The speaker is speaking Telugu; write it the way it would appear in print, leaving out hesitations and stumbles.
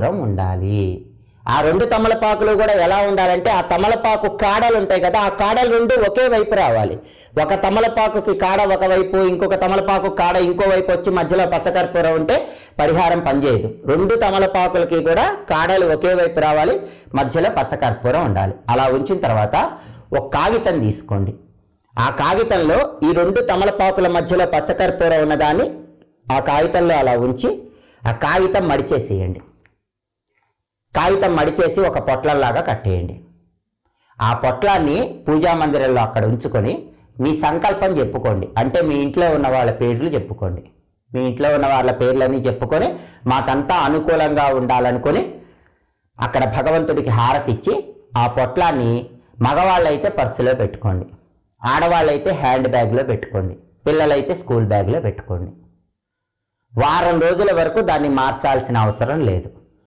కర్పూరం ఉండాలి. ఆ 2 తమలపాకులు కూడా ఎలా ఉండాలంటే ఆ తమలపాకు కాడలు ఉంటాయి కదా, ఆ కాడలు 2 ఒకే వైపు రావాలి. ఒక తమలపాకుకి కాడ ఒకవైపు, ఇంకొక తమలపాకు కాడ ఇంకో వైపు వచ్చి మధ్యలో పచ్చకర్పూరం ఉంటే పరిహారం పనిచేయదు. 2 తమలపాకులకి కూడా కాడలు ఒకే వైపు రావాలి, మధ్యలో పచ్చకర్పూరం ఉండాలి. అలా ఉంచిన తర్వాత ఒక కాగితం తీసుకోండి. ఆ కాగితంలో ఈ 2 తమలపాకుల మధ్యలో పచ్చకర్పూరం ఉన్నదాన్ని ఆ కాగితంలో అలా ఉంచి ఆ కాగితం మడిచేసేయండి. కాగితం మడిచేసి ఒక పొట్లంలాగా కట్టేయండి. ఆ పొట్లాన్ని పూజా మందిరంలో అక్కడ ఉంచుకొని మీ సంకల్పం చెప్పుకోండి. అంటే మీ ఇంట్లో ఉన్న వాళ్ళ పేర్లు చెప్పుకోండి. మీ ఇంట్లో ఉన్న వాళ్ళ పేర్లన్నీ చెప్పుకొని మాకంతా అనుకూలంగా ఉండాలనుకొని అక్కడ భగవంతుడికి హారతి ఇచ్చి ఆ పొట్లాన్ని మగవాళ్ళైతే పర్సులో పెట్టుకోండి, ఆడవాళ్ళైతే హ్యాండ్ బ్యాగ్లో పెట్టుకోండి, పిల్లలైతే స్కూల్ బ్యాగ్లో పెట్టుకోండి. వారం రోజుల వరకు దాన్ని మార్చాల్సిన అవసరం లేదు.